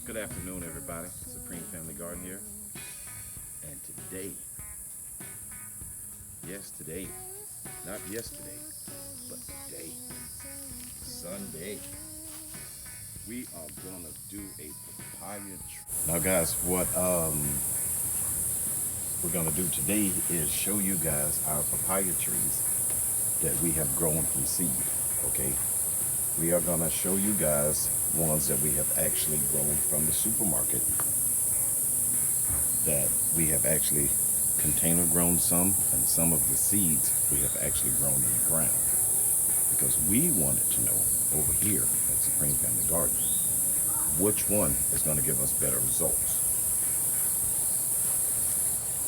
Good afternoon, everybody. Supreme Family Garden here. And today, yes, today, not yesterday, but today, Sunday, we are gonna do a papaya tree. Now, guys, what we're gonna do today is show you guys our papaya trees that we have grown from seed. Okay, we are gonna show you guys ones that we have actually grown from the supermarket, that we have actually container grown some, and some of the seeds we have actually grown in the ground, because we wanted to know over here at Supreme Family Garden which one is going to give us better results.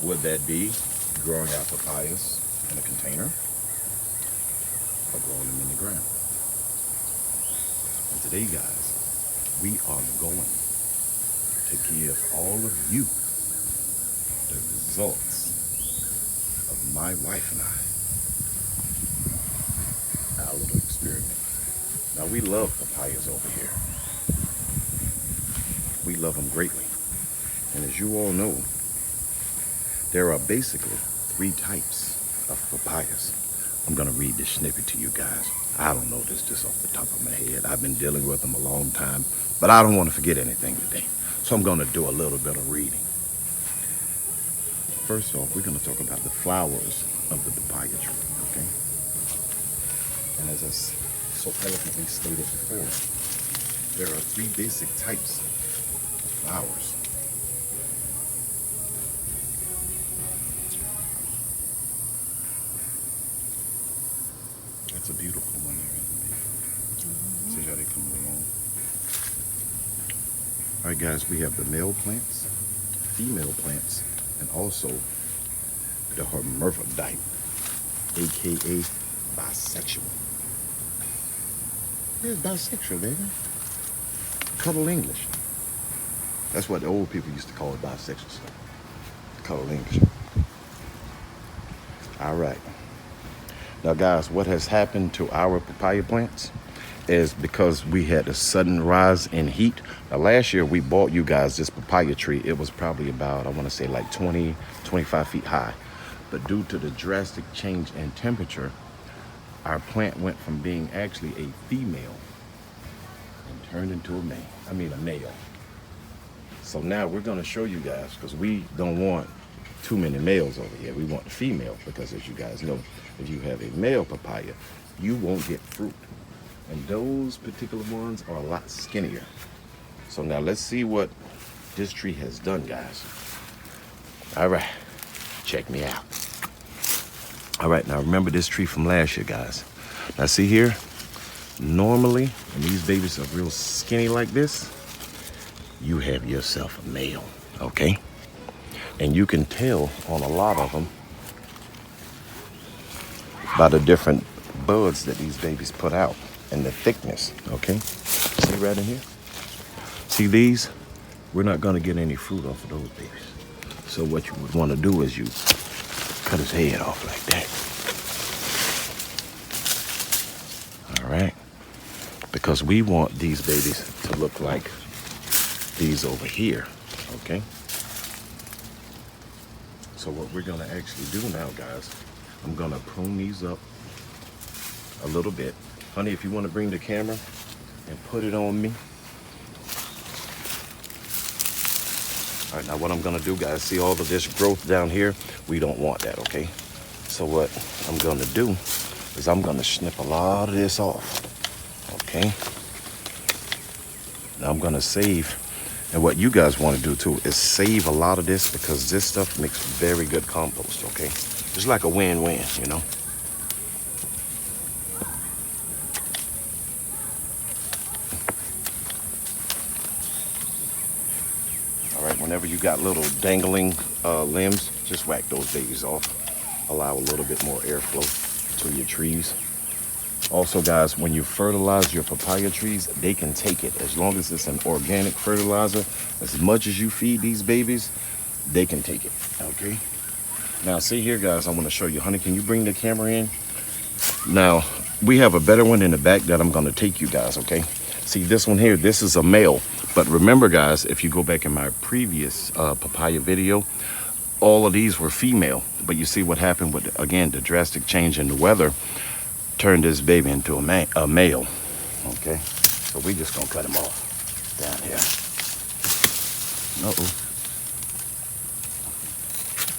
Would that be growing our papayas in a container or growing them in the ground? And today, guys, we are going to give all of you the results of my wife and I, our little experiment. Now, we love papayas over here. We love them greatly. And as you all know, there are basically 3 types of papayas. I'm gonna read this snippet to you guys. I don't know this just off the top of my head. I've been dealing with them a long time, but I don't want to forget anything today. So I'm gonna do a little bit of reading. First off, we're gonna talk about the flowers of the papaya tree, okay? And as I so eloquently stated before, there are 3 basic types of flowers. That's a beautiful one there, isn't it? See how they come along. All right, guys, we have the male plants, female plants, and also the Hermaphrodite, aka bisexual. It's bisexual, baby. Cuddle English. That's what the old people used to call it, bisexual stuff. Cuddle English. All right. Now, guys, what has happened to our papaya plants is because we had a sudden rise in heat. Now, last year we bought you guys this papaya tree. It was probably about, I want to say like 20, 25 feet high. But due to the drastic change in temperature, our plant went from being actually a female and turned into a male. So now we're going to show you guys, because we don't want too many males over here. We want the female, because as you guys know, if you have a male papaya, you won't get fruit. And those particular ones are a lot skinnier. So now let's see what this tree has done, guys. All right, check me out. All right, now remember this tree from last year, guys. Now see here, normally, when these babies are real skinny like this, you have yourself a male, okay? And you can tell on a lot of them by the different buds that these babies put out and the thickness, okay? See right in here? See these? We're not gonna get any fruit off of those babies. So what you would wanna do is you cut his head off like that. All right? Because we want these babies to look like these over here, okay? So what we're gonna actually do now, guys, I'm gonna prune these up a little bit. Honey, if you wanna bring the camera and put it on me. All right, now what I'm gonna do, guys, see all of this growth down here? We don't want that, okay? So what I'm gonna do is I'm gonna snip a lot of this off, okay? Now I'm gonna save, and what you guys wanna do too is save a lot of this, because this stuff makes very good compost, okay? It's like a win-win, you know? All right, whenever you got little dangling limbs, just whack those babies off. Allow a little bit more airflow to your trees. Also, guys, when you fertilize your papaya trees, they can take it. As long as it's an organic fertilizer, as much as you feed these babies, they can take it, okay? Now, see here, guys, I want to show you. Honey, can you bring the camera in? Now, we have a better one in the back that I'm going to take you guys, okay? See this one here, this is a male. But remember guys, if you go back in my previous papaya video, all of these were female. But you see what happened with, again, the drastic change in the weather turned this baby into a male. Okay, so we just gonna cut him off down here. Uh-oh.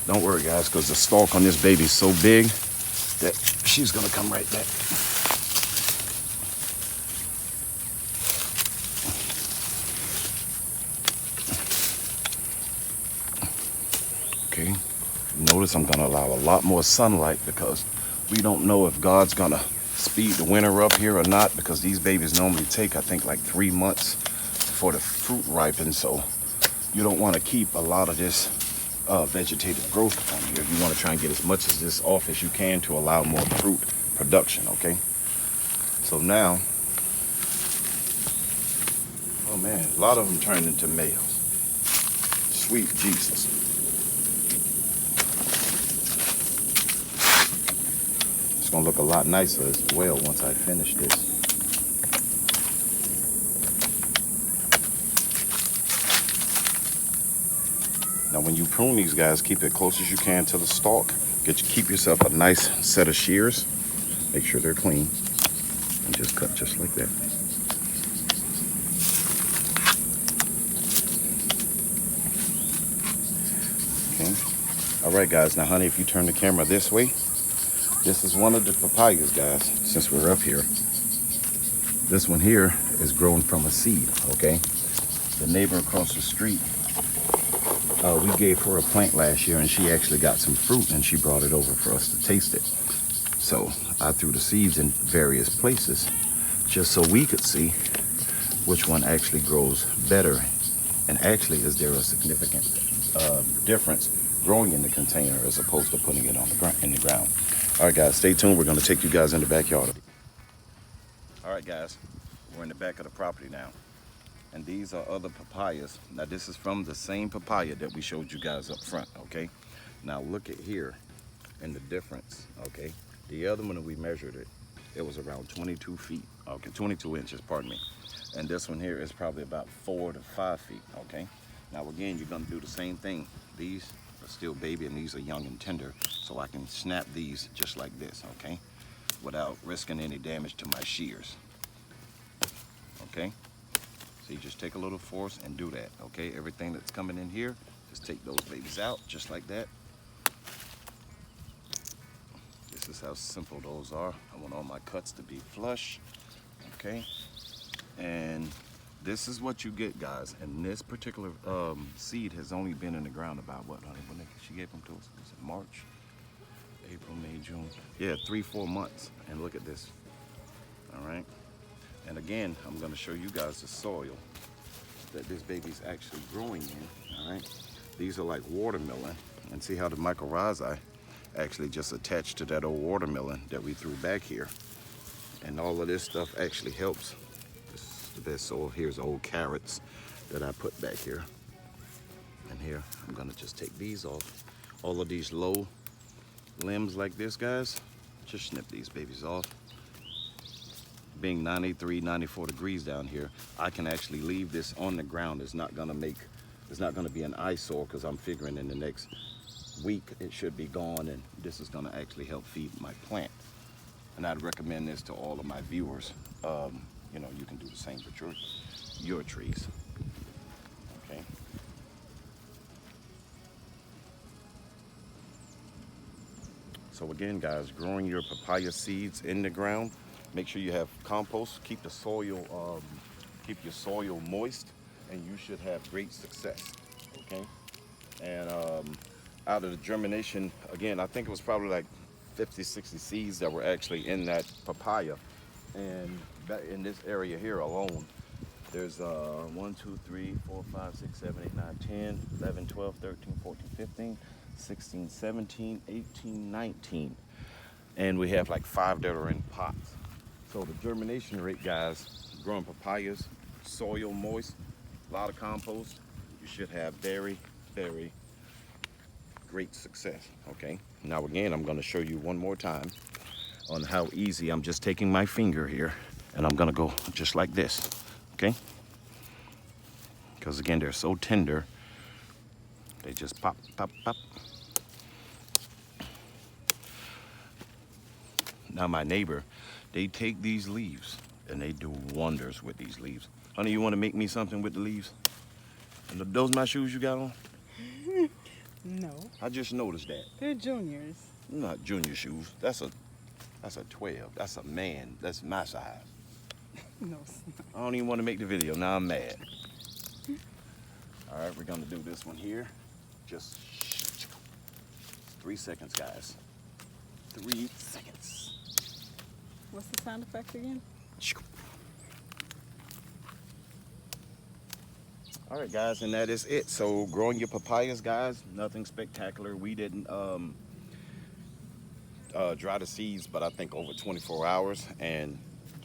Don't worry guys, because the stalk on this baby is so big that she's gonna come right back. Okay, notice I'm gonna allow a lot more sunlight because we don't know if God's gonna speed the winter up here or not, because these babies normally take, I think, like 3 months for the fruit ripen. So you don't want to keep a lot of this vegetative growth on here. You want to try and get as much of this off as you can to allow more fruit production. Okay, so now, oh man, a lot of them turned into males. Sweet Jesus. It's gonna look a lot nicer as well once I finish this. Now when you prune these guys, keep it close as you can to the stalk. Keep yourself a nice set of shears. Make sure they're clean. And just cut just like that. Okay. All right guys, now honey, if you turn the camera this way, this is one of the papayas, guys, since we're up here. This one here is grown from a seed, okay? The neighbor across the street, we gave her a plant last year and she actually got some fruit and she brought it over for us to taste it. So I threw the seeds in various places just so we could see which one actually grows better. And actually, is there a significant difference growing in the container as opposed to putting it on in the ground? All right, guys, stay tuned. We're going to take you guys in the backyard. All right, guys, we're in the back of the property now. And these are other papayas. Now, this is from the same papaya that we showed you guys up front, okay? Now, look at here and the difference, okay? The other one, we measured it, it was around 22 feet, okay, 22 inches, pardon me. And this one here is probably about 4 to 5 feet, okay? Now, again, you're going to do the same thing. These are still baby and these are young and tender, so I can snap these just like this, okay? Without risking any damage to my shears, okay? So you just take a little force and do that, okay? Everything that's coming in here, just take those babies out just like that. This is how simple those are. I want all my cuts to be flush, okay? And this is what you get, guys. And this particular seed has only been in the ground about what, honey? When she gave them to us, was it March, April, May, June? Yeah, 3-4 months. And look at this, all right? And again, I'm gonna show you guys the soil that this baby's actually growing in, all right? These are like watermelon. And see how the mycorrhizae actually just attached to that old watermelon that we threw back here. And all of this stuff actually helps. This is the best soil. Here's old carrots that I put back here. And here, I'm gonna just take these off. All of these low limbs like this, guys, just snip these babies off. Being 93, 94 degrees down here, I can actually leave this on the ground. It's not gonna be an eyesore, because I'm figuring in the next week it should be gone, and this is gonna actually help feed my plant. And I'd recommend this to all of my viewers. You know, you can do the same with your trees, okay? So again, guys, growing your papaya seeds in the ground, make sure you have compost, keep the soil, keep your soil moist, and you should have great success, okay? And out of the germination, again, I think it was probably like 50, 60 seeds that were actually in that papaya. And in this area here alone, there's 1, 2, 3, 4, 5, 6, 7, 8, 9, 10, 11, 12, 13, 14, 15, 16, 17, 18, 19. And we have like 5 that are in pots. So the germination rate, guys, growing papayas, soil moist, a lot of compost, you should have very, very great success, okay? Now again, I'm gonna show you one more time on how easy. I'm just taking my finger here and I'm gonna go just like this, okay? Because again, they're so tender, they just pop, pop, pop. Now my neighbor, they take these leaves and they do wonders with these leaves. Honey, you want to make me something with the leaves? And those my shoes you got on? No. I just noticed that. They're juniors. Not junior shoes. That's a 12. That's a man. That's my size. No, it's not. I don't even want to make the video. Now I'm mad. All right, we're gonna do this one here. Just 3 seconds, guys. 3 seconds. What's the sound effect again? All right, guys, and that is it. So growing your papayas, guys, nothing spectacular. We didn't dry the seeds, but I think over 24 hours, and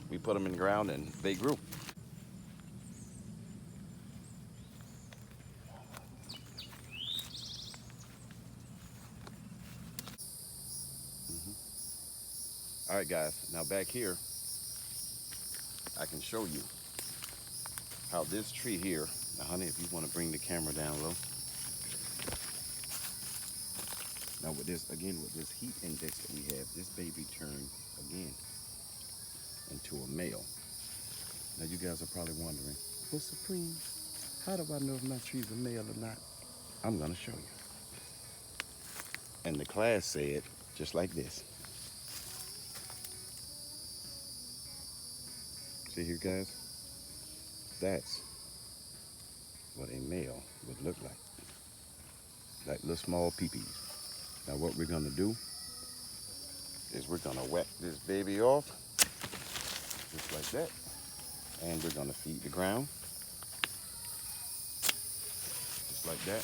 we put them in the ground and they grew. All right, guys, now back here, I can show you how this tree here, now honey, if you want to bring the camera down low. Now with this, again, with this heat index that we have, this baby turned again into a male. Now you guys are probably wondering, well, Supreme, how do I know if my tree's a male or not? I'm gonna show you. And the class said, just like this. See here, guys? That's what a male would look like little small peepees. Now what we're gonna do is we're gonna whack this baby off, just like that. And we're gonna feed the ground, just like that.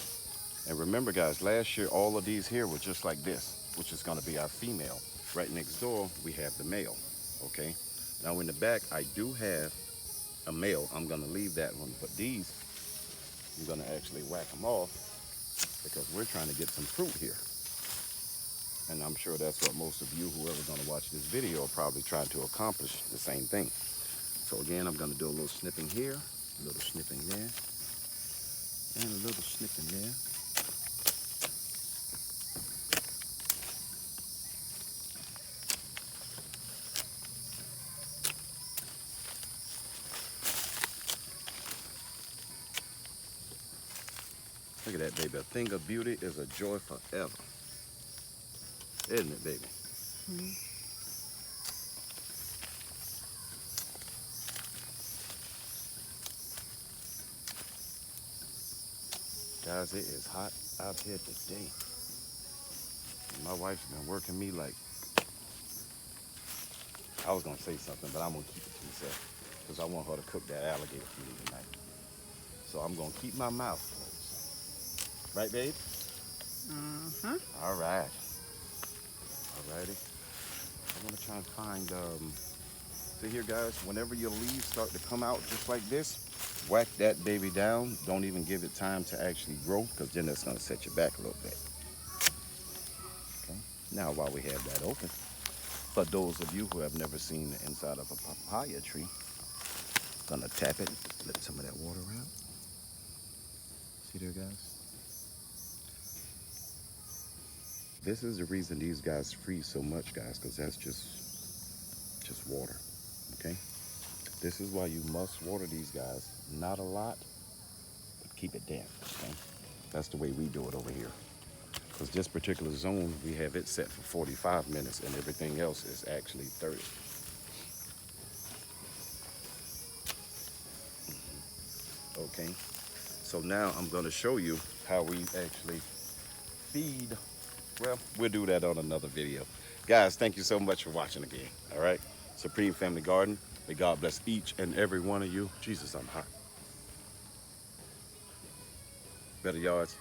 And remember, guys, last year, all of these here were just like this, which is gonna be our female. Right next door, we have the male, okay? Now in the back, I do have a male. I'm gonna leave that one, but these, I'm gonna actually whack them off because we're trying to get some fruit here. And I'm sure that's what most of you, whoever's gonna watch this video, are probably trying to accomplish the same thing. So again, I'm gonna do a little snipping here, a little snipping there, and a little snipping there. Look at that, baby. A thing of beauty is a joy forever. Isn't it, baby? Mm-hmm. Guys, it is hot out here today. My wife's been working me like, I was gonna say something, but I'm gonna keep it to myself because I want her to cook that alligator food tonight. So I'm gonna keep my mouth closed. Right, babe? Uh-huh. All right. All righty. I wanna try and find, see here, guys, whenever your leaves start to come out just like this, whack that baby down. Don't even give it time to actually grow because then that's gonna set you back a little bit. Okay. Now while we have that open, for those of you who have never seen the inside of a papaya tree, gonna tap it, let some of that water out. See there, guys? This is the reason these guys freeze so much, guys, because that's just water, okay? This is why you must water these guys. Not a lot, but keep it damp, okay? That's the way we do it over here. Because this particular zone, we have it set for 45 minutes and everything else is actually 30. Okay, so now I'm gonna show you how we actually feed. Well, we'll do that on another video. Guys, thank you so much for watching again, all right? Supreme Family Garden, may God bless each and every one of you. Jesus, I'm hot. Better yards,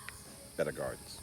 better gardens.